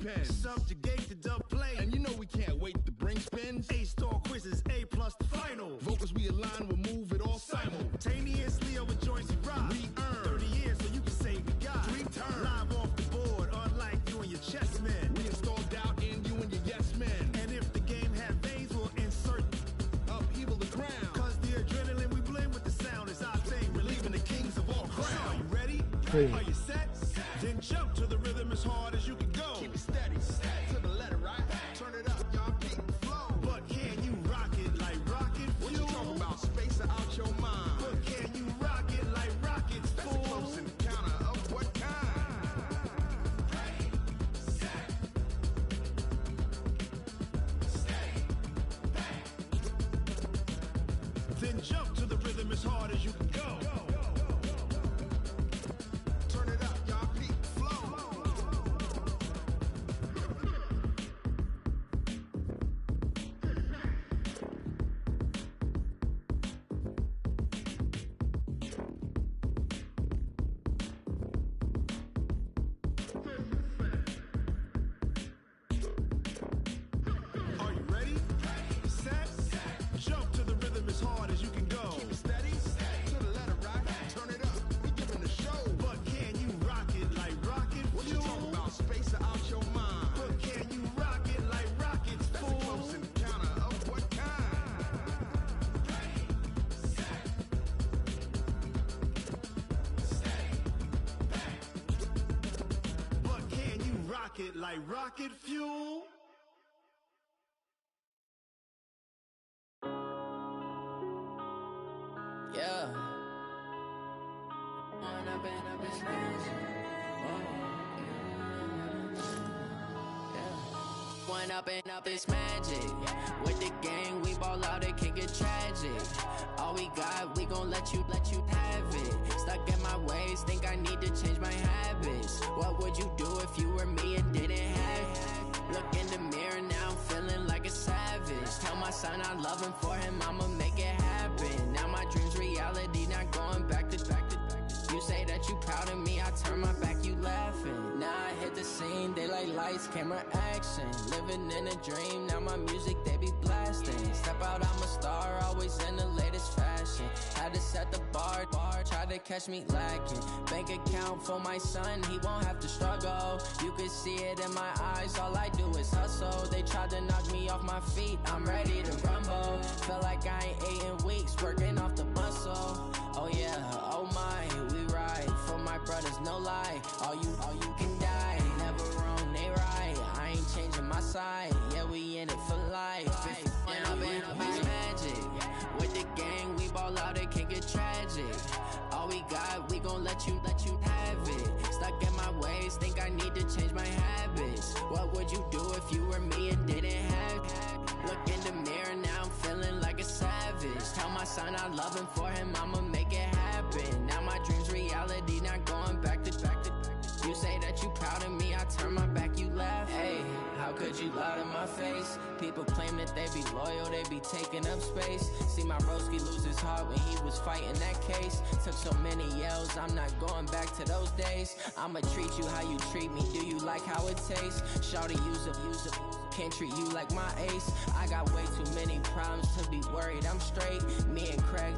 pen. Subjugate the dub play. And you know we can't wait to bring spins. A-star quizzes, A+ the final. Vocals we align, we'll move it all simultaneously over joints we rock. We earn 30 years so you can say we got 3 turns. Live off the board, unlike you and your chess men. We install doubt in you and your yes men. And if the game had veins, we'll insert upheaval the ground. Cause the adrenaline we blend with the sound is our thing. Relieving the kings of all crowns. So are you ready? Hey. Are you set? Then jump to the rhythm as hard as you can go. Keep it steady, to the letter, right? Turn it up, y'all, keep the flow. But can you rock it like rocket fuel? What you talking about? Space out your mind. But can you rock it like rockets, fool? That's a close encounter of what kind? Ready, set, steady, bang. Then jump to the rhythm as hard as you can go. Turn it up, y'all, keep the flow. Are you ready? Set, jump to the rhythm as hard as you can go. Keep it steady, to the letter, right? Turn it up, we giving the show. But can you rock it like rocket fuel? What you talking about? Space out your mind. But can you rock it like rockets, fool? That's a close encounter of what kind? Ready, set, steady, bang. But can you rock it like rocket fuel? Yeah. When I've been up this magic. When up and up this magic. With the gang, we ball out, it can get tragic. All we got, we gon' let you have it. Stuck in my ways, think I need to change my habits. What would you do if you were me and didn't have it? Look in the mirror, now I'm feeling like a savage. Tell my son I love him, for him I'ma make it happen. Now my dream's reality, not going back to. You say that you proud of me, I turn my back, you laughing. Now I hit the scene, daylight lights, camera action. Living in a dream, now my music they be blasting. Step out, I'm a star, always in the latest fashion. Had to set the bar, try to catch me lacking. Bank account for my son, he won't have to struggle. You can see it in my eyes, all I do is hustle. They tried to knock me off my feet, I'm ready to rumble. Feel like I ain't ate in weeks, working off the muscle. Oh yeah, oh my, we ride for my brothers, no lie. All you can die, never wrong, they right. I ain't changing my side, yeah, we in it for life. And I've been up this magic. With the gang, we ball out, it can get tragic. All we got, we gon' let you have it. Stuck in my ways, think I need to change my habits. What would you do if you were me and didn't have it? Look in the mirror, now I'm feeling like a savage. Tell my son I love him, for him I'ma make it happen. Now my dream's reality, not going back to. You say that you proud of me, I turn my back, you laugh. Hey, how could you lie to my face? People claim that they be loyal, they be taking up space. See my broski lose his heart when he was fighting that case. Took so many yells, I'm not going back to those days. I'ma treat you how you treat me, do you like how it tastes? Shawty, use up, can't treat you like my ace. I got way too many problems to be worried, I'm straight. Me and Craig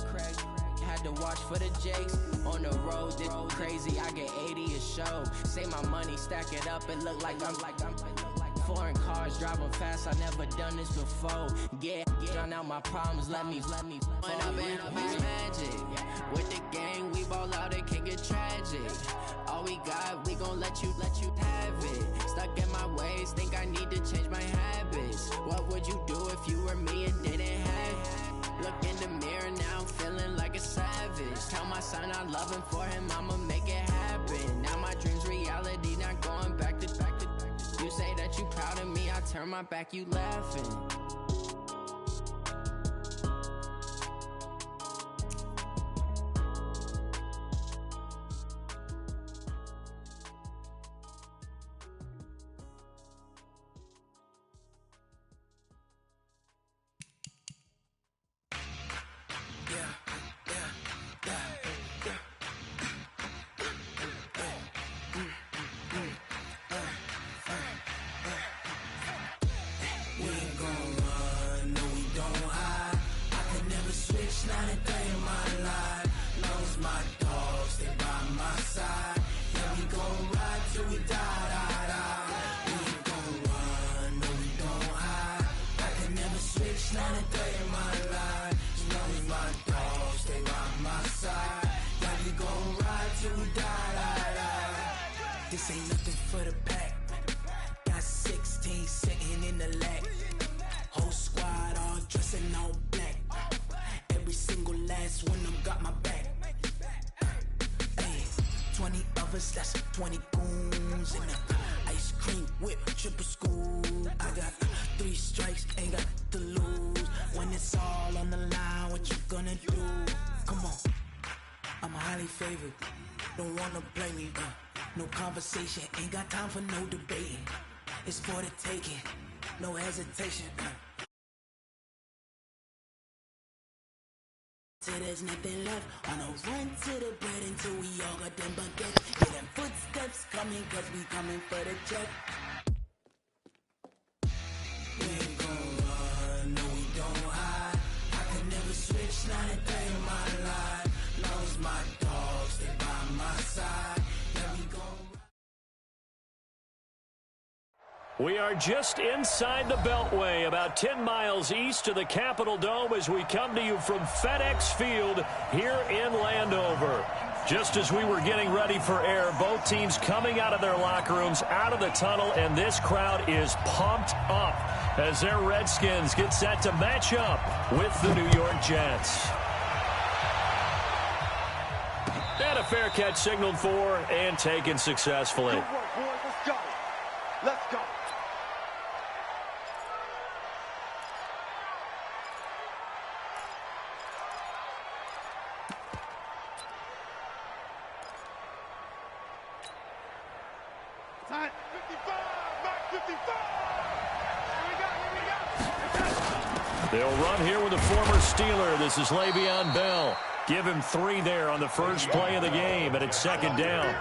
had to watch for the Jakes. On the road, this crazy, I get 80 a show. Say my money, stack it up, it look like I'm foreign cars, driving fast, I never done this before. Get drown out my problems, let me When I've been up this magic. With the gang, we ball out, it can get tragic. All we got, we gon' let you have it. Stuck in my ways, think I need to change my habits. What would you do if you were me and didn't have it? Look in the mirror, now I'm feeling like a savage. Tell my son I love him, for him I'ma make it happen. Now my dream's reality, not going back to. You say that you proud of me, I turn my back, you laughing. 20 goons in the ice cream whip, triple school. I got 3 strikes, ain't got to lose. When it's all on the line, what you gonna do? Come on, I'm highly favored. Don't wanna blame me, no conversation, ain't got time for no debating. It's for the taking, no hesitation. Till there's nothing left, on a run to the bread until we all got them baguettes. Hear them footsteps coming, cause we coming for the check. We ain't gon' run, no we don't hide. I could never switch, not a day in my life. Long as my dogs, they by my side. Yeah, we gon' We are just inside the Beltway, about 10 miles east of the Capitol Dome as we come to you from FedEx Field here in Landover. Just as we were getting ready for air, both teams coming out of their locker rooms, out of the tunnel, and this crowd is pumped up as their Redskins get set to match up with the New York Jets. And a fair catch signaled for and taken successfully. Good work, boys. Let's go. Let's go. Time 55, Mark 55. Here we go. They'll run here with a former Steeler. This is Le'Veon Bell. Give him 3 there on the first play of the game, and it's second down.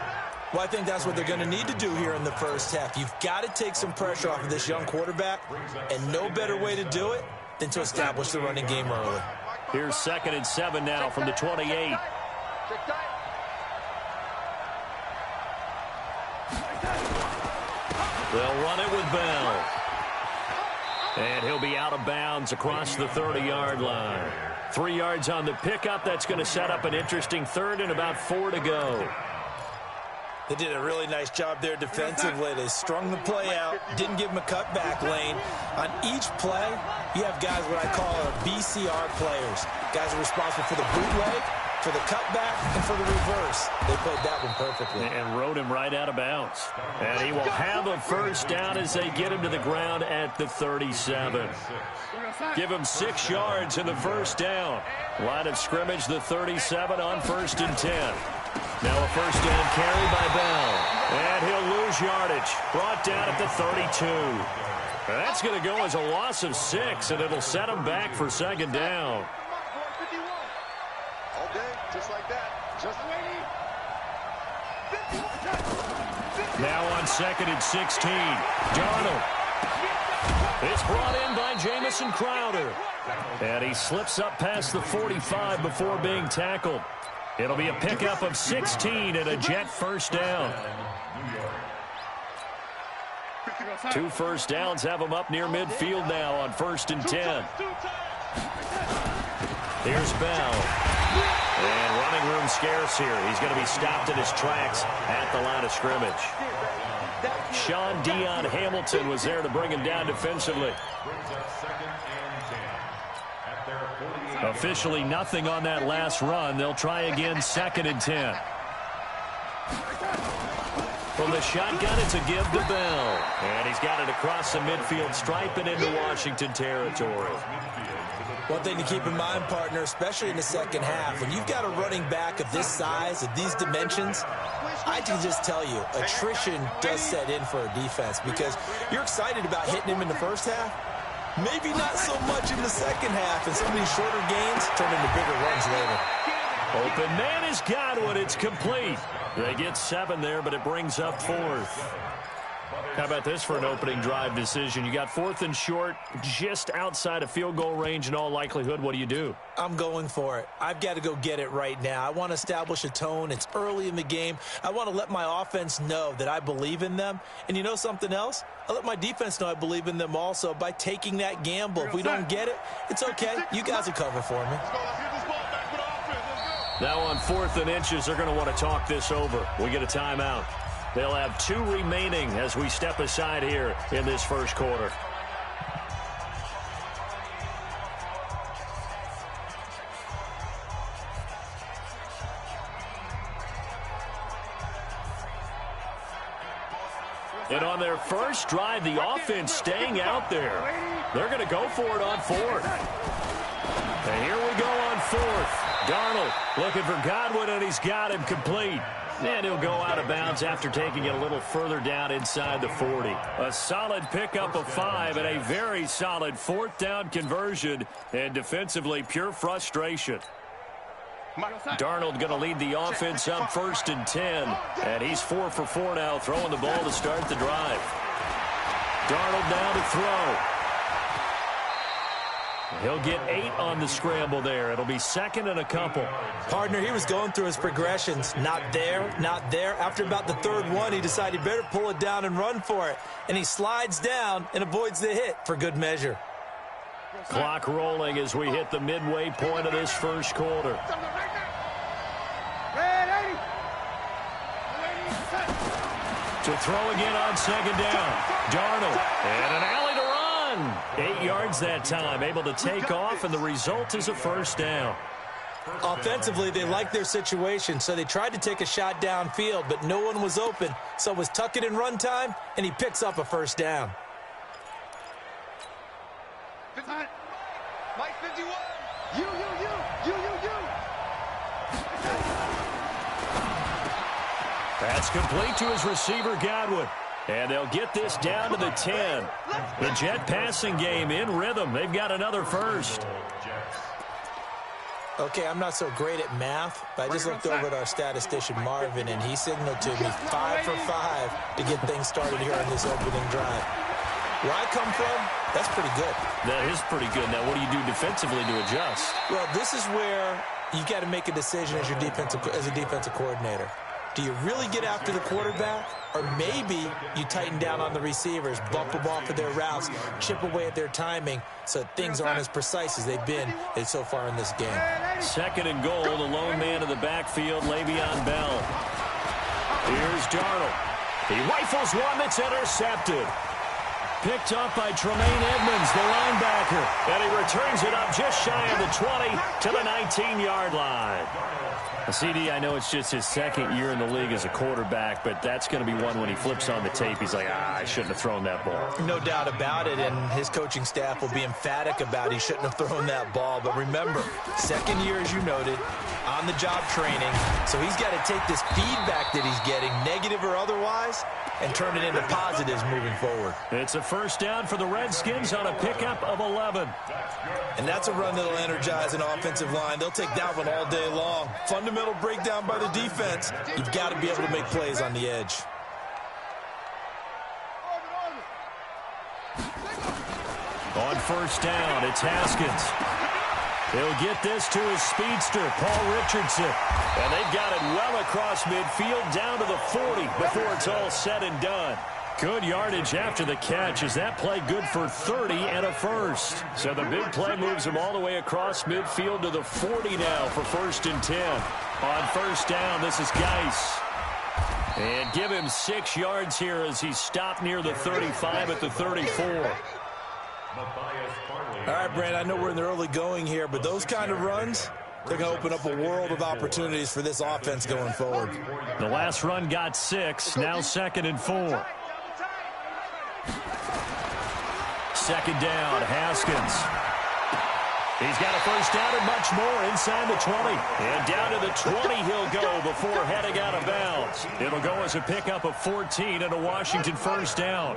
Well, I think that's what they're going to need to do here in the first half. You've got to take some pressure off of this young quarterback, and no better way to do it than to establish the running game early. Here's 2nd and 7 now from the 28. They'll run it with Bell. And he'll be out of bounds across the 30-yard line. 3 yards on the pickup. That's going to set up an interesting third and about 4 to go. They did a really nice job there defensively. They strung the play out, didn't give him a cutback lane. On each play, you have guys what I call our BCR players. Guys are responsible for the bootleg, for the cutback, and for the reverse. They played that one perfectly. And rode him right out of bounds. And he will have a first down as they get him to the ground at the 37. Give him 6 yards in the first down. Line of scrimmage, the 37 on 1st and 10. Now a first down carry by Bell. And he'll lose yardage. Brought down at the 32. That's going to go as a loss of 6, and it'll set him back for second down. Okay, just like that. Just waiting. Now on 2nd and 16. Darnold. It's brought in by Jamison Crowder. And he slips up past the 45 before being tackled. It'll be a pickup of 16 and a Jet first down. 2 first downs have him up near midfield now on 1st and 10. Here's Bell. And running room scarce here. He's going to be stopped in his tracks at the line of scrimmage. Sean Dion Hamilton was there to bring him down defensively. Officially nothing on that last run. They'll try again 2nd and 10. From the shotgun, it's a give to Bell. And he's got it across the midfield stripe and into Washington territory. One thing to keep in mind, partner, especially in the second half, when you've got a running back of this size, of these dimensions, I can just tell you, attrition does set in for a defense because you're excited about hitting him in the first half. Maybe not so much in the second half, and some of these shorter gains turn into bigger runs later. Open man has got one. It's complete. They get 7 there, but it brings up 4th. How about this for an opening drive decision? You got 4th and short, just outside of field goal range in all likelihood. What do you do? I'm going for it. I've got to go get it right now. I want to establish a tone. It's early in the game. I want to let my offense know that I believe in them. And you know something else? I let my defense know I believe in them also by taking that gamble. If we don't get it, it's okay. You guys will cover for me. Now on 4th and inches, they're going to want to talk this over. We get a timeout. They'll have 2 remaining as we step aside here in this first quarter. And on their first drive, the offense staying out there. They're going to go for it on fourth. And here we go on fourth. Darnold looking for Godwin, and he's got him complete. And he'll go out of bounds after taking it a little further down inside the 40. A solid pickup of 5 and a very solid 4th down conversion. And defensively, pure frustration. Darnold going to lead the offense up 1st and 10. And he's 4 for 4 now, throwing the ball to start the drive. Darnold now to throw. He'll get 8 on the scramble there. It'll be 2nd and a couple. Partner, he was going through his progressions. Not there, not there. After about the 3rd one, he decided he better pull it down and run for it. And he slides down and avoids the hit for good measure. Clock rolling as we hit the midway point of this first quarter. To throw again on 2nd down. Darnold. And an alley to run. 8 yards that time. Able to take off, and the result is a 1st down. Offensively, they liked their situation, so they tried to take a shot downfield, but no one was open. So it was tuck it in run time, and he picks up a 1st down. Mike 51. You. That's complete to his receiver, Godwin. And they'll get this down to the 10. The Jet passing game in rhythm. They've got another 1st. Okay, I'm not so great at math, but I just looked over at our statistician, Marvin, and he signaled to me 5 for 5 to get things started here on this opening drive. Where I come from, that's pretty good. That is pretty good. Now, what do you do defensively to adjust? Well, this is where you got to make a decision as a defensive coordinator. Do you really get after the quarterback? Or maybe you tighten down on the receivers, bump them off of their routes, chip away at their timing so things aren't as precise as they've been so far in this game. 2nd and goal, the lone man in the backfield, Le'Veon Bell. Here's Darnold. He rifles one that's intercepted. Picked up by Tremaine Edmonds, the linebacker. And he returns it up just shy of the 20 to the 19-yard line. CD, I know it's just his 2nd year in the league as a quarterback, but that's going to be one when he flips on the tape. He's like, I shouldn't have thrown that ball. No doubt about it, and his coaching staff will be emphatic about he shouldn't have thrown that ball. But remember, 2nd year, as you noted, on-the-job training. So he's got to take this feedback that he's getting, negative or otherwise, and turn it into positives moving forward. It's a 1st down for the Redskins on a pickup of 11. And that's a run that'll energize an offensive line. They'll take that one all day long. Fundamental breakdown by the defense. You've got to be able to make plays on the edge. On 1st down, it's Haskins. He'll get this to his speedster, Paul Richardson. And they've got it well across midfield down to the 40 before it's all said and done. Good yardage after the catch. Is that play good for 30 and a 1st? So the big play moves him all the way across midfield to the 40 now for 1st and 10. On 1st down, this is Geis. And give him 6 yards here as he's stopped near the 35 at the 34. All right, Brand, I know we're in the early going here, but those kind of runs, they're going to open up a world of opportunities for this offense going forward. The last run got 6, now 2nd and 4. 2nd down, Haskins. He's got a 1st down and much more inside the 20. And down to the 20 he'll go before heading out of bounds. It'll go as a pickup of 14 and a Washington 1st down.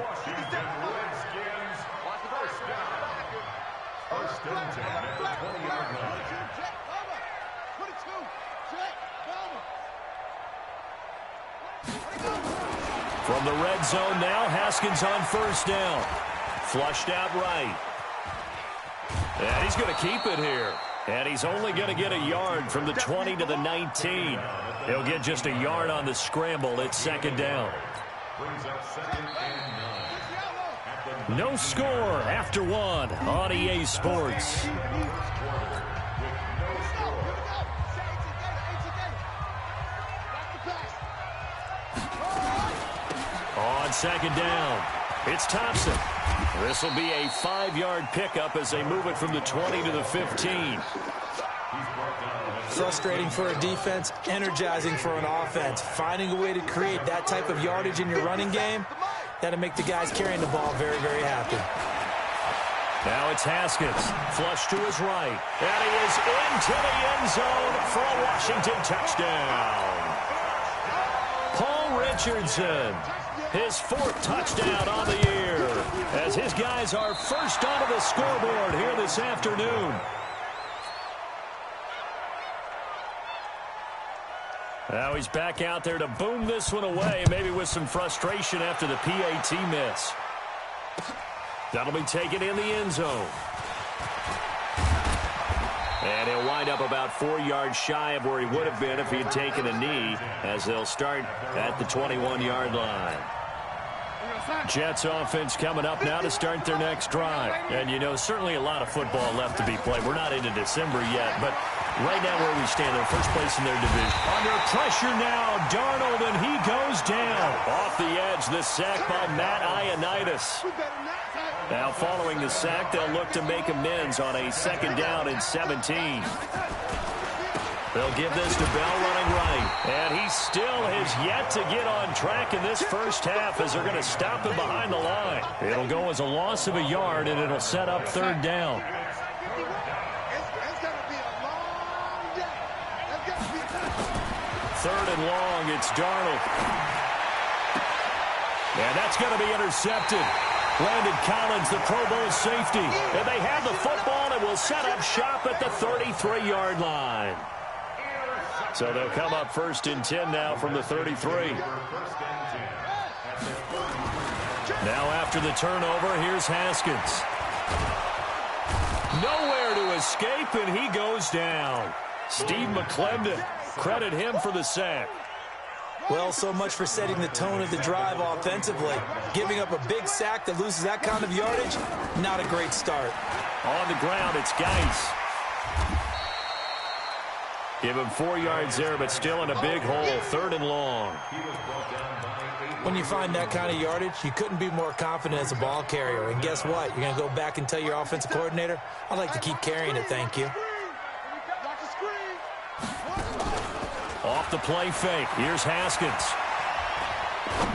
From the red zone now, Haskins on 1st down. Flushed out right. And he's going to keep it here. And he's only going to get a yard from the 20 to the 19. He'll get just a yard on the scramble. It's 2nd down. No score after 1 on EA Sports. On 2nd down, it's Thompson. This will be a 5-yard pickup as they move it from the 20 to the 15. Frustrating for a defense, energizing for an offense. Finding a way to create that type of yardage in your running game, That'll make the guys carrying the ball very, very happy. Now it's Haskins, flush to his right, and he is into the end zone for a Washington touchdown. Paul Richardson, his 4th touchdown on the year, as his guys are first onto the scoreboard here this afternoon. Now he's back out there to boom this one away, maybe with some frustration after the PAT miss. That'll be taken in the end zone. And he'll wind up about 4 yards shy of where he would have been if he had taken a knee, as they'll start at the 21-yard line. Jets offense coming up now to start their next drive. And, you know, certainly a lot of football left to be played. We're not into December yet, but right now where we stand, they're first place in their division. Under pressure now, Darnold, and he goes down. Off the edge, the sack by Matt Ioannidis. Now following the sack, they'll look to make amends on a 2nd down and 17. They'll give this to Bell running right. And he still has yet to get on track in this first half as they're going to stop him behind the line. It'll go as a loss of a yard, and it'll set up 3rd down. Third and long, it's Darnold. And that's going to be intercepted. Landon Collins, the Pro Bowl safety. And they have the football and will set up shop at the 33-yard line. So they'll come up 1st and 10 now from the 33. Now after the turnover, here's Haskins. Nowhere to escape, and he goes down. Steve McClendon, credit him for the sack. Well, so much for setting the tone of the drive offensively. Giving up a big sack that loses that kind of yardage, not a great start. On the ground, it's Geis. Give him 4 yards there, but still in a big hole. 3rd and long. When you find that kind of yardage, you couldn't be more confident as a ball carrier. And guess what? You're going to go back and tell your offensive coordinator, I'd like to keep carrying it, thank you. Off the play fake. Here's Haskins.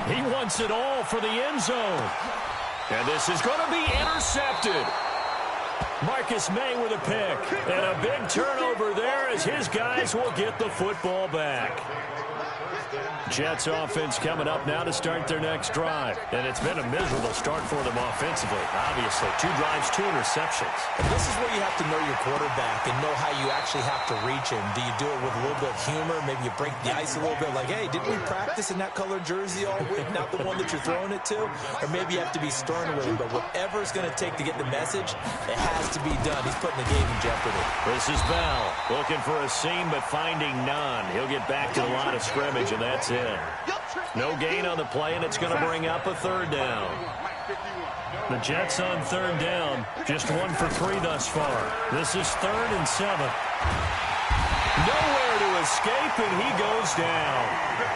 He wants it all for the end zone. And this is going to be intercepted. Marcus May with a pick. And a big turnover there as his guys will get the football back. Jets offense coming up now to start their next drive. And it's been a miserable start for them offensively. Obviously, 2 drives, 2 interceptions. And this is where you have to know your quarterback and know how you actually have to reach him. Do you do it with a little bit of humor? Maybe you break the ice a little bit like, hey, didn't we practice in that colored jersey all week? Not the one that you're throwing it to? Or maybe you have to be stern with him. But whatever it's going to take to get the message, it has to be done. He's putting the game in jeopardy. This is Bell looking for a seam but finding none. He'll get back to the line of scrimmage, and that's it. No gain on the play, and it's going to bring up a 3rd down. The Jets on 3rd down, just 1 for 3 thus far. This is 3rd and 7. Nowhere to escape, and he goes down.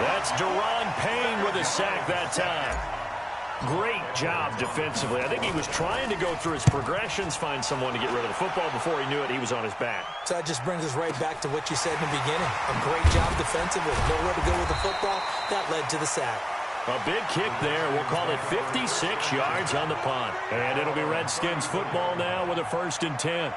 That's Deron Payne with a sack that time. Great job defensively. I think he was trying to go through his progressions, find someone to get rid of the football. Before he knew it, he was on his back. So that just brings us right back to what you said in the beginning. A great job defensively. Nowhere to go with the football. That led to the sack. A big kick there. We'll call it 56 yards on the punt. And it'll be Redskins football now with a 1st and 10.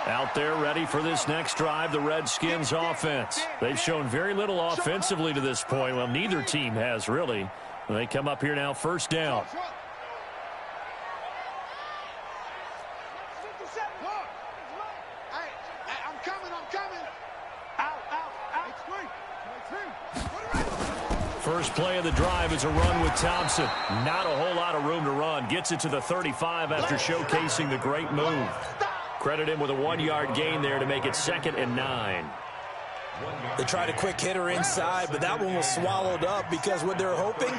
Out there ready for this next drive, the Redskins offense. They've shown very little offensively to this point. Well, neither team has really. They come up here now, 1st down. First play of the drive is a run with Thompson. Not a whole lot of room to run. Gets it to the 35 after showcasing the great move. Credit him with a 1-yard gain there to make it 2nd and 9. They tried a quick hitter inside, but that one was swallowed up because what they're hoping,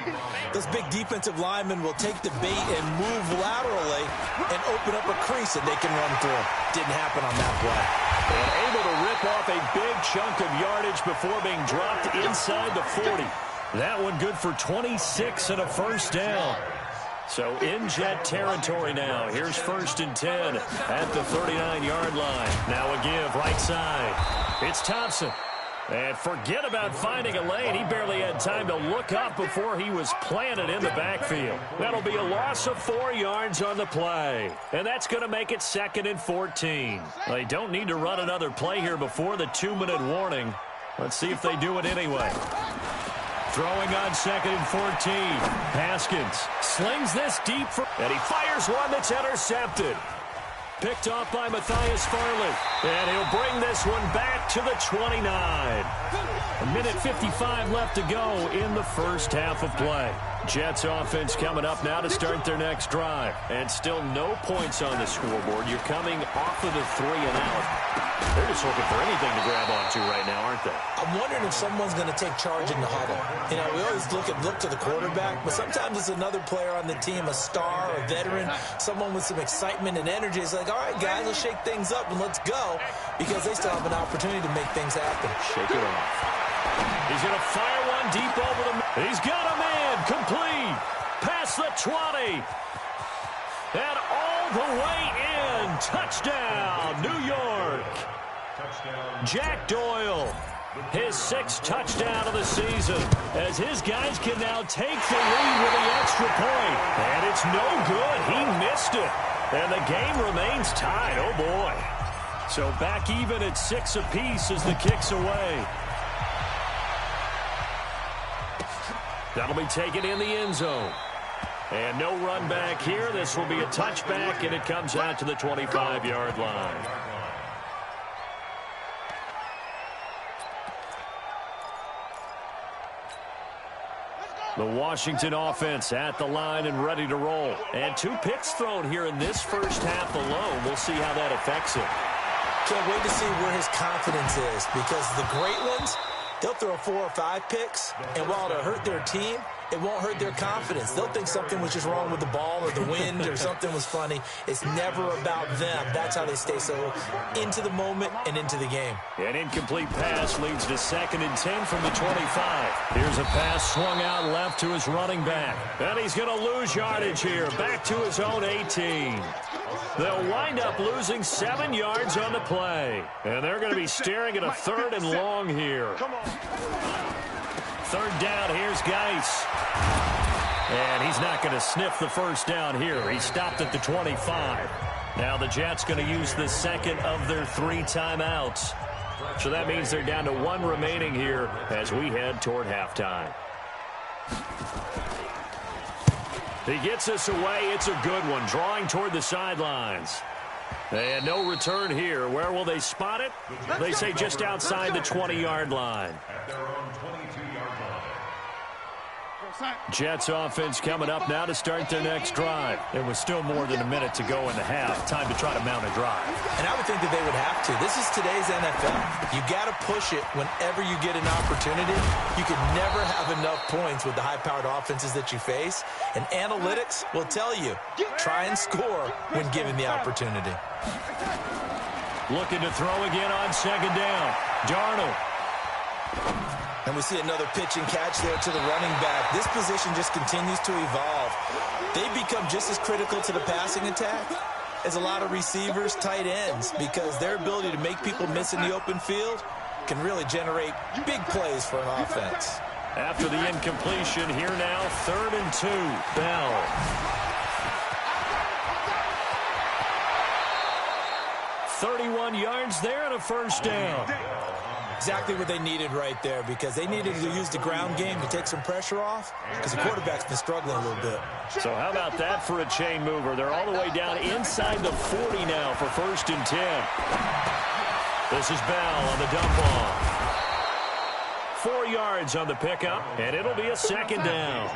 those big defensive linemen will take the bait and move laterally and open up a crease that they can run through. Didn't happen on that play. And able to rip off a big chunk of yardage before being dropped inside the 40. That one good for 26 and a 1st down. So in Jet territory now. Here's 1st and 10 at the 39-yard line. Now a give right side. It's Thompson. And forget about finding a lane. He barely had time to look up before he was planted in the backfield. That'll be a loss of 4 yards on the play. And that's going to make it 2nd and 14. They don't need to run another play here before the 2-minute warning. Let's see if they do it anyway. Throwing on 2nd and 14. Haskins slings this deep, and he fires one that's intercepted. Picked off by Matthias Farley. And he'll bring this one back to the 29. A minute 55 left to go in the first half of play. Jets offense coming up now to start their next drive. And still no points on the scoreboard. You're coming off of the 3 and out. They're just looking for anything to grab onto right now, aren't they? I'm wondering if someone's going to take charge in the huddle. You know, we always look to the quarterback, but sometimes it's another player on the team, a star, a veteran, someone with some excitement and energy. It's like, all right, guys, let's shake things up and let's go, because they still have an opportunity to make things happen. Shake it off. He's going to fire one deep over the... He's got a man complete. Past the 20. And all the way in. Touchdown, New York. Jack Doyle, his 6th touchdown of the season, as his guys can now take the lead with the extra point. And it's no good. He missed it. And the game remains tied. Oh, boy. So back even at 6 apiece as the kick's away. That'll be taken in the end zone. And no run back here. This will be a touchback, and it comes out to the 25-yard line. The Washington offense at the line and ready to roll. And 2 picks thrown here in this first half alone. We'll see how that affects him. Can't wait to see where his confidence is, because the great ones, they'll throw 4 or 5 picks, and while it'll hurt their team, it won't hurt their confidence. They'll think something was just wrong with the ball or the wind or something was funny. It's never about them. That's how they stay so into the moment and into the game. An incomplete pass leads to 2nd and 10 from the 25. Here's a pass swung out left to his running back. And he's going to lose yardage here. Back to his own 18. They'll wind up losing 7 yards on the play. And they're going to be staring at a 3rd and long here. 3rd down, here's Geis. And he's not going to sniff the first down here. He stopped at the 25. Now the Jets going to use the 2nd of their 3 timeouts. So that means they're down to 1 remaining here as we head toward halftime. He gets us away. It's a good one, drawing toward the sidelines. And no return here. Where will they spot it? They say just outside the 20-yard line. Jets offense coming up now to start their next drive. There was still more than a minute to go in the half. Time to try to mount a drive. And I would think that they would have to. This is today's NFL. You got to push it whenever you get an opportunity. You can never have enough points with the high-powered offenses that you face. And analytics will tell you, try and score when given the opportunity. Looking to throw again on 2nd down. Darnold. And we see another pitch and catch there to the running back. This position just continues to evolve. They become just as critical to the passing attack as a lot of receivers, tight ends, because their ability to make people miss in the open field can really generate big plays for an offense. After the incompletion, here now, 3rd and 2. Bell. "31 yards there and a first down." Exactly what they needed right there, because they needed to use the ground game to take some pressure off, because the quarterback's been struggling a little bit. So how about that for a chain mover? They're all the way down inside the 40 now for 1st and 10. This is Bell on the dump off. 4 yards on the pickup, and it'll be a 2nd down.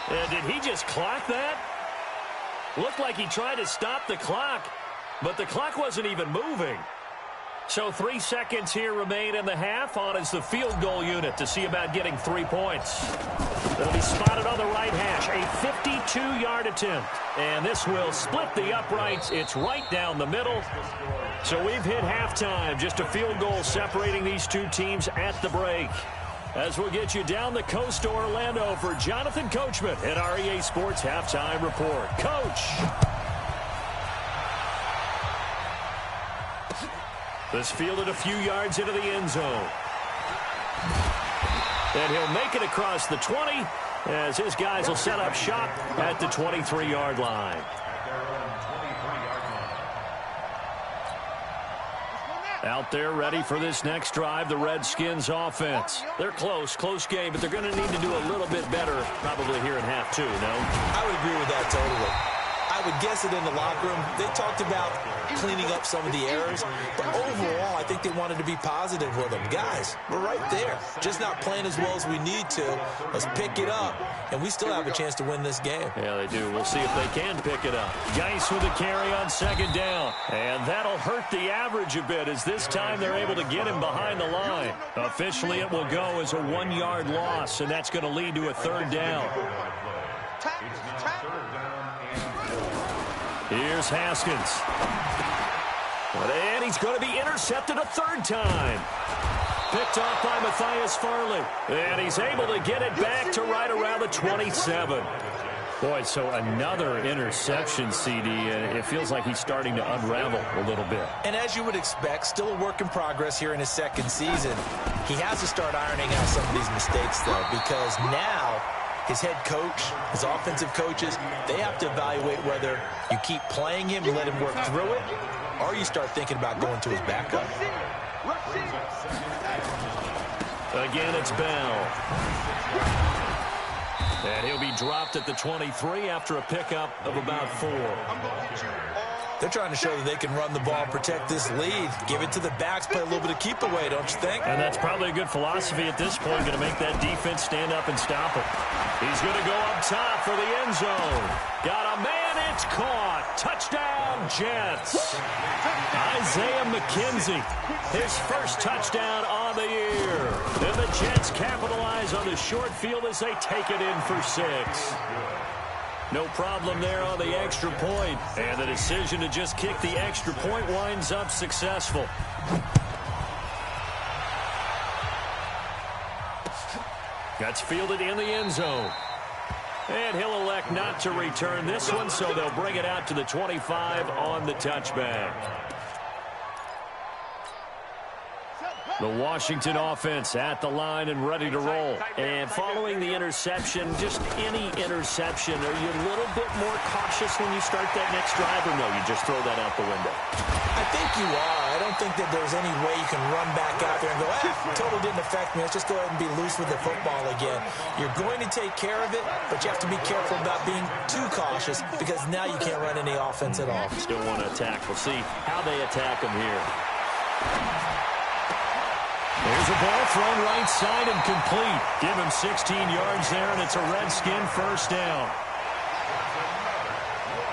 And did he just clock that? Looked like he tried to stop the clock, but the clock wasn't even moving. So 3 seconds here remain in the half. On is the field goal unit to see about getting 3 points. They'll be spotted on the right hash. A 52-yard attempt. And this will split the uprights. It's right down the middle. So we've hit halftime. Just a field goal separating these 2 teams at the break. As we'll get you down the coast to Orlando for Jonathan Coachman at our EA Sports Halftime Report. Coach. This fielded a few yards into the end zone. And he'll make it across the 20 as his guys will set up shop at the 23-yard line. Out there ready for this next drive, the Redskins offense. They're close game, but they're going to need to do a little bit better probably here in half two, no? I would agree with that totally. I would guess it in the locker room. They talked about cleaning up some of the errors, but overall, I think they wanted to be positive with them. Guys, we're right there. Just not playing as well as we need to. Let's pick it up, and we still have a chance to win this game. Yeah, they do. We'll see if they can pick it up. Geis with a carry on second down, and that'll hurt the average a bit as this time they're able to get him behind the line. Officially, it will go as a 1-yard loss, and that's going to lead to a third down. Here's Haskins. And he's going to be intercepted a third time. Picked off by Matthias Farley. And he's able to get it back to right around the 27. Boy, so another interception, CD, and it feels like he's starting to unravel a little bit. And as you would expect, still a work in progress here in his second season. He has to start ironing out some of these mistakes, though, because now his head coach, his offensive coaches, they have to evaluate whether you keep playing him and let him work through it, or you start thinking about going to his backup. Again, it's Bell. And he'll be dropped at the 23 after a pickup of about 4. They're trying to show that they can run the ball and protect this lead. Give it to the backs, play a little bit of keep away, don't you think? And that's probably a good philosophy at this point, going to make that defense stand up and stop it. He's going to go up top for the end zone. Got a man, it's caught. Touchdown, Jets. Isaiah McKenzie, his first touchdown on the year. And the Jets capitalize on the short field as they take it in for 6. No problem there on the extra point. And the decision to just kick the extra point winds up successful. That's fielded in the end zone. And he'll elect not to return this one, so they'll bring it out to the 25 on the touchback. The Washington offense at the line and ready to roll. And following the interception, just any interception, are you a little bit more cautious when you start that next drive, or no, you just throw that out the window? I think you are. I don't think that there's any way you can run back out there and go, totally didn't affect me. Let's just go ahead and be loose with the football again. You're going to take care of it, but you have to be careful about being too cautious because now you can't run any offense at all. Still want to attack. We'll see how they attack them here. There's a ball thrown right side and complete. Give him 16 yards there, and it's a Redskin first down.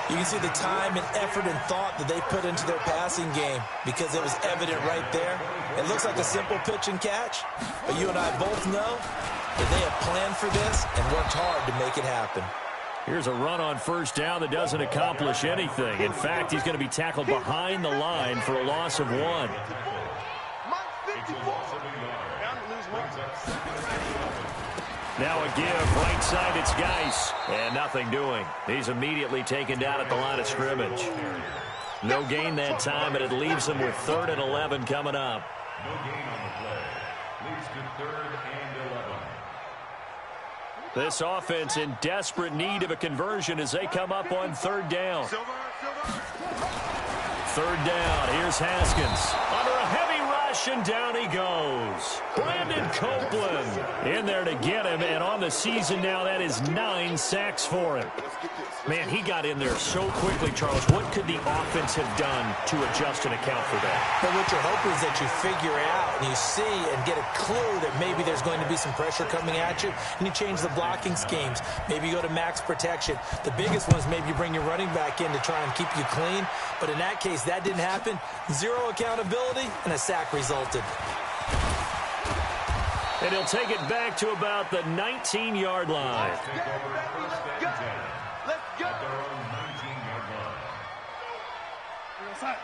You can see the time and effort and thought that they put into their passing game because it was evident right there. It looks like a simple pitch and catch, but you and I both know that they have planned for this and worked hard to make it happen. Here's a run on first down that doesn't accomplish anything. In fact, he's going to be tackled behind the line for a loss of 1. Now a give, right side, it's Geis. And nothing doing. He's immediately taken down at the line of scrimmage. No gain that time, and it leaves him with 3rd and 11 coming up. No gain on the play. Leads to 3rd and 11. This offense in desperate need of a conversion as they come up on 3rd down. 3rd down, here's Haskins. Under a heavy rush, and down he goes. Brandon Copeland in there to get him, and on the season now, that is 9 sacks for him. Man, he got in there so quickly, Charles. What could the offense have done to adjust and account for that? Well, what you're hoping is that you figure out and you see and get a clue that maybe there's going to be some pressure coming at you, and you change the blocking schemes. Maybe you go to max protection. The biggest one is maybe you bring your running back in to try and keep you clean, but in that case, that didn't happen. 0 accountability, and a sack resulted. And he'll take it back to about the 19-yard line.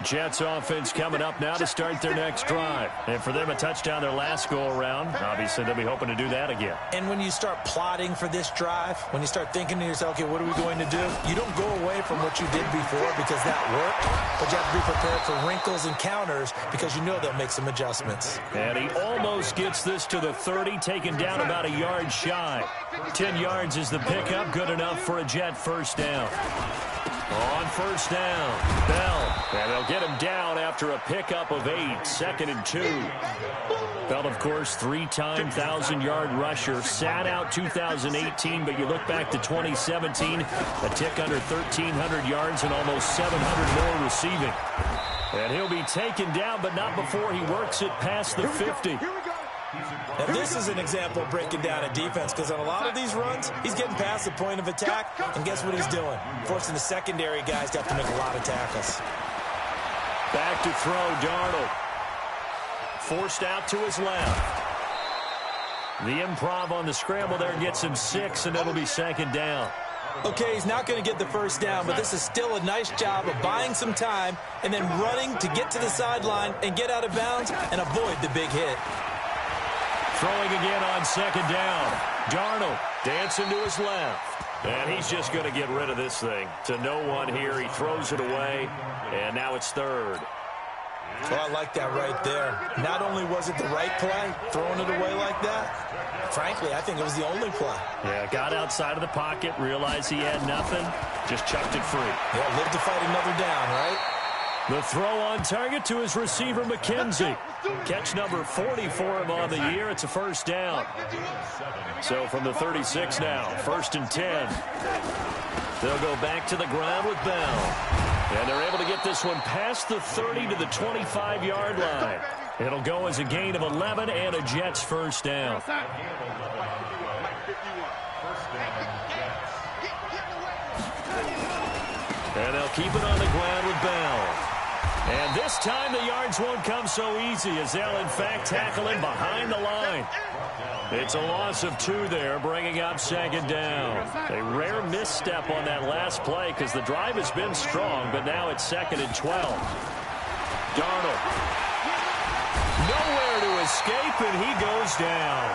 Jets offense coming up now to start their next drive. And for them, a touchdown their last go-around. Obviously, they'll be hoping to do that again. And when you start plotting for this drive, when you start thinking to yourself, okay, what are we going to do? You don't go away from what you did before because that worked, but you have to be prepared for wrinkles and counters because you know they'll make some adjustments. And he almost gets this to the 30, taken down about a yard shy. 10 yards is the pickup, good enough for a Jet first down. On first down, Bell, and they'll get him down after a pickup of 8, 2nd and 2. Bell, of course, 3-time 1,000-yard rusher, sat out 2018, but you look back to 2017, a tick under 1,300 yards and almost 700 more receiving. And he'll be taken down, but not before he works it past the 50. And this is an example of breaking down a defense because on a lot of these runs, he's getting past the point of attack, and guess what he's doing? Forcing the secondary guys to have to make a lot of tackles. Back to throw, Darnold. Forced out to his left. The improv on the scramble there gets him 6, and it'll be 2nd down. Okay, he's not going to get the first down, but this is still a nice job of buying some time and then running to get to the sideline and get out of bounds and avoid the big hit. Throwing again on 2nd down. Darnold dancing to his left. And he's just going to get rid of this thing. To no one here. He throws it away. And now it's 3rd. Well, I like that right there. Not only was it the right play, throwing it away like that, frankly, I think it was the only play. Yeah, got outside of the pocket, realized he had nothing, just chucked it free. Yeah, live to fight another down, right? The throw on target to his receiver, McKenzie. Catch number 40 for him on the year. It's a first down. So from the 36 now, 1st and 10. They'll go back to the ground with Bell. And they're able to get this one past the 30 to the 25-yard line. It'll go as a gain of 11 and a Jets first down. And they'll keep it on the ground with Bell. And this time the yards won't come so easy as they'll, in fact, tackle him behind the line. It's a loss of 2 there, bringing up 2nd down. A rare misstep on that last play because the drive has been strong, but now it's 2nd and 12. Darnold. Nowhere to escape, and he goes down.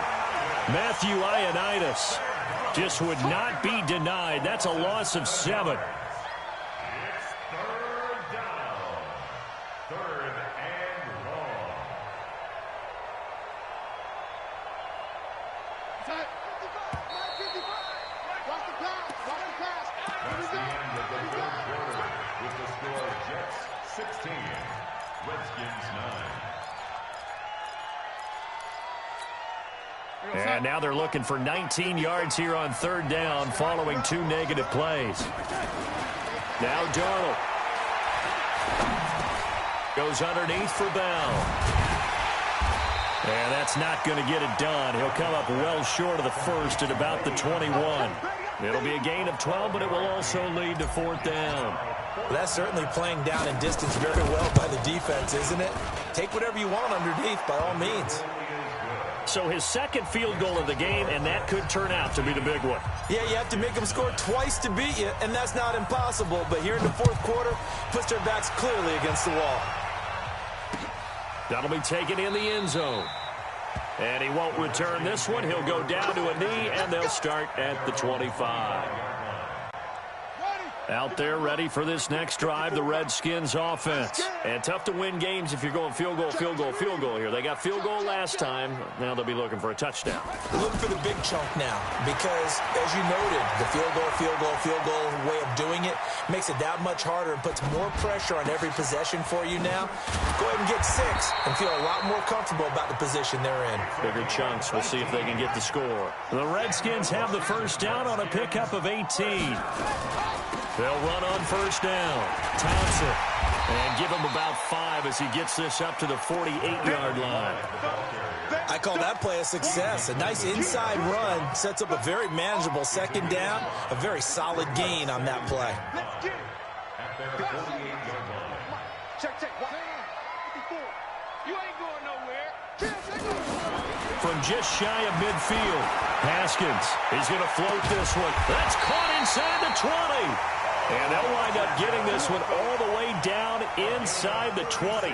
Matthew Ioannidis just would not be denied. That's a loss of 7. And now they're looking for 19 yards here on 3rd down following 2 negative plays. Now Darnold goes underneath for Bell. And that's not going to get it done. He'll come up well short of the 1st at about the 21. It'll be a gain of 12, but it will also lead to 4th down. Well, that's certainly playing down in distance very well by the defense, isn't it? Take whatever you want underneath by all means. So his 2nd field goal of the game, and that could turn out to be the big one. Yeah, you have to make them score twice to beat you, and that's not impossible. But here in the 4th quarter, puts their backs clearly against the wall. That'll be taken in the end zone. And he won't return this one. He'll go down to a knee, and they'll start at the 25. Out there ready for this next drive, the Redskins offense. And tough to win games if you're going field goal, field goal, field goal here. They got field goal last time. Now they'll be looking for a touchdown. Looking for the big chunk now because, as you noted, the field goal way of doing it makes it that much harder and puts more pressure on every possession for you now. Go ahead and get 6 and feel a lot more comfortable about the position they're in. Bigger chunks. We'll see if they can get the score. The Redskins have the first down on a pickup of 18. They'll run on first down. Thompson. And give him about 5 as he gets this up to the 48-yard line. I call that play a success. A nice inside run sets up a very manageable 2nd down. A very solid gain on that play. From just shy of midfield, Haskins is going to float this one. That's caught inside the 20. And they'll wind up getting this one all the way down inside the 20.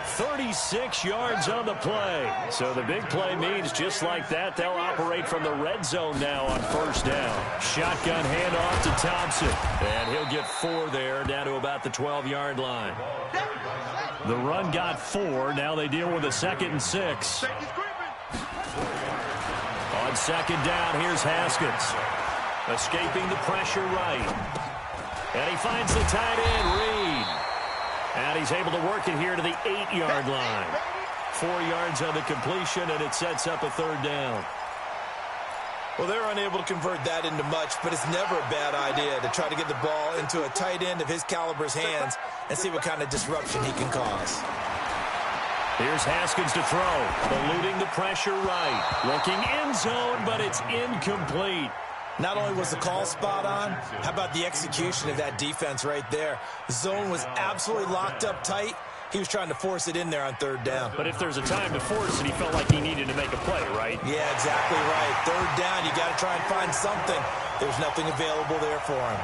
36 yards on the play. So the big play means just like that, they'll operate from the red zone now on first down. Shotgun handoff to Thompson. And he'll get 4 there, down to about the 12-yard line. The run got 4. Now they deal with a 2nd and 6. On second down, here's Haskins. Escaping the pressure right. And he finds the tight end, Reed. And he's able to work it here to the 8-yard line. 4 yards on the completion, and it sets up a 3rd down. Well, they're unable to convert that into much, but it's never a bad idea to try to get the ball into a tight end of his caliber's hands and see what kind of disruption he can cause. Here's Haskins to throw. Eluding the pressure right. Looking end zone, but it's incomplete. Not only was the call spot on, how about the execution of that defense right there? The zone was absolutely locked up tight. He was trying to force it in there on 3rd down. But if there's a time to force it, he felt like he needed to make a play, right? Yeah, exactly right. 3rd down, you got to try and find something. There's nothing available there for him.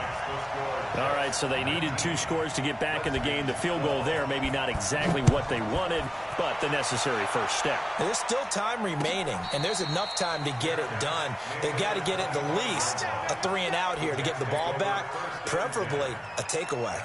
All right, so they needed 2 scores to get back in the game. The field goal there, maybe not exactly what they wanted, but the necessary first step. There's still time remaining, and there's enough time to get it done. They've got to get it the least a 3 and out here to get the ball back, preferably a takeaway.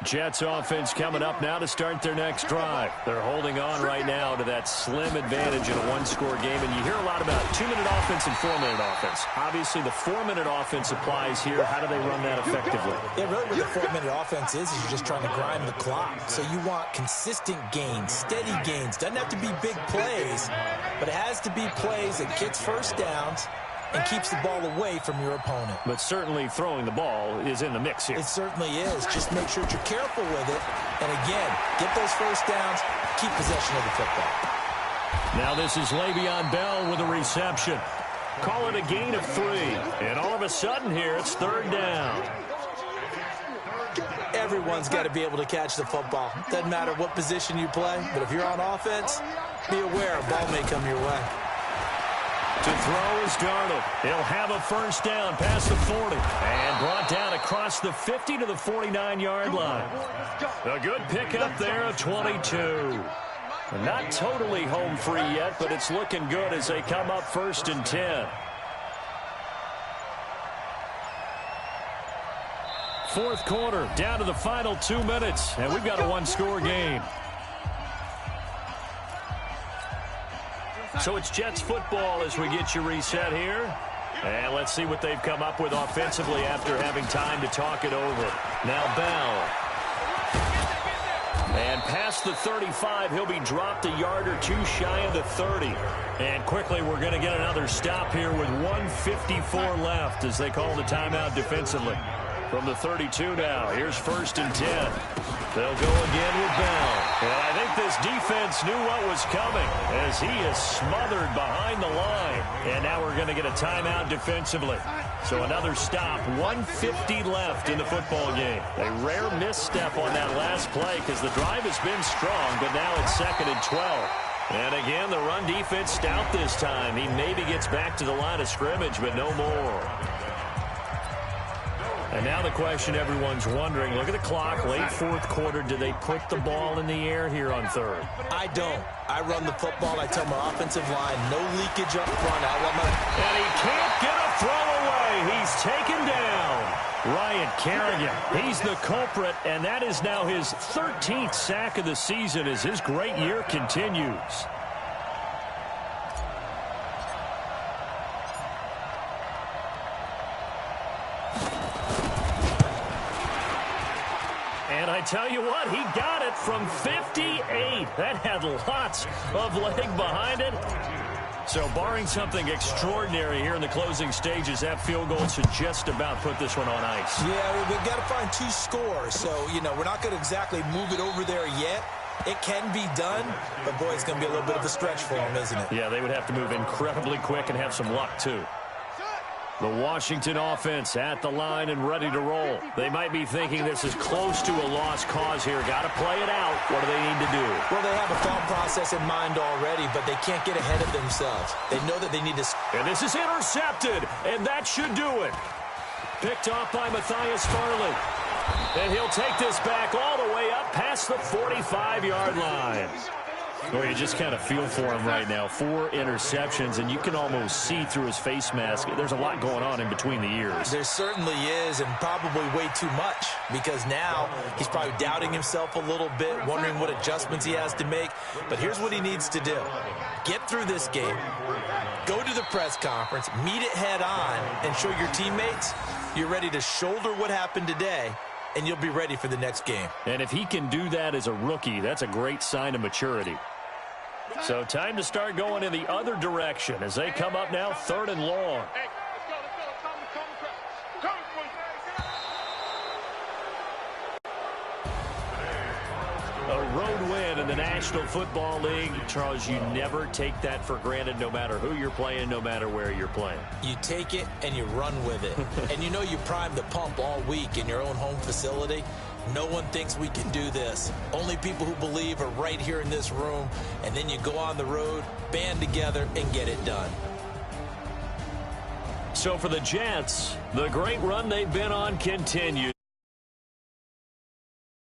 Jets offense coming up now to start their next drive. They're holding on right now to that slim advantage in a 1-score game, and you hear a lot about 2-minute offense and 4-minute offense. Obviously, the 4-minute offense applies here. How do they run that effectively? Yeah, really what the 4-minute offense is you're just trying to grind the clock. So you want consistent gains, steady gains. Doesn't have to be big plays, but it has to be plays that gets first downs and keeps the ball away from your opponent. But certainly throwing the ball is in the mix here. It certainly is. Just make sure that you're careful with it. And again, get those first downs, keep possession of the football. Now this is Le'Veon Bell with a reception. Call it a gain of 3. And all of a sudden here, it's 3rd down. Everyone's got to be able to catch the football. Doesn't matter what position you play, but if you're on offense, be aware a ball may come your way. To throw is Darnold. He'll have a first down past the 40. And brought down across the 50 to the 49-yard line. A good pickup there of 22. Not totally home free yet, but it's looking good as they come up 1st and 10. 4th quarter, down to the final 2 minutes, and we've got a 1-score game. So it's Jets football as we get you reset here. And let's see what they've come up with offensively after having time to talk it over. Now Bell. And past the 35, he'll be dropped a yard or 2 shy of the 30. And quickly, we're going to get another stop here with 1:54 left as they call the timeout defensively. From the 32 now, here's 1st and 10. They'll go again with Bell. And I think this defense knew what was coming as he is smothered behind the line. And now we're going to get a timeout defensively. So another stop, 1:50 left in the football game. A rare misstep on that last play because the drive has been strong, but now it's 2nd and 12. And again, the run defense stout this time. He maybe gets back to the line of scrimmage, but no more. And now the question everyone's wondering, look at the clock, late 4th quarter. Do they put the ball in the air here on 3rd? I don't. I run the football. I tell my offensive line, no leakage up front. And he can't get a throw away. He's taken down. Ryan Kerrigan, he's the culprit, and that is now his 13th sack of the season as his great year continues. And I tell you what, he got it from 58. That had lots of leg behind it. So barring something extraordinary here in the closing stages, that field goal should just about put this one on ice. Yeah, we've got to find 2 scores. So, we're not going to exactly move it over there yet. It can be done, but, boy, it's going to be a little bit of a stretch for them, isn't it? Yeah, they would have to move incredibly quick and have some luck, too. The Washington offense at the line and ready to roll. They might be thinking this is close to a lost cause here. Got to play it out. What do they need to do? Well, they have a thought process in mind already, but they can't get ahead of themselves. They know that they need to... And this is intercepted, and that should do it. Picked off by Matthias Farley. And he'll take this back all the way up past the 45-yard line. Well, you just kind of feel for him right now. 4 interceptions, and you can almost see through his face mask. There's a lot going on in between the ears. There certainly is, and probably way too much, because now he's probably doubting himself a little bit, wondering what adjustments he has to make. But here's what he needs to do. Get through this game, go to the press conference, meet it head on, and show your teammates you're ready to shoulder what happened today, and you'll be ready for the next game. And if he can do that as a rookie, that's a great sign of maturity. So time to start going in the other direction as they come up now 3rd and long. A road win in the National Football League. Charles, you never take that for granted no matter who you're playing, no matter where you're playing. You take it and you run with it. And you know you primed the pump all week in your own home facility. No one thinks we can do this. Only people who believe are right here in this room. And then you go on the road, band together, and get it done. So for the Jets, the great run they've been on continues.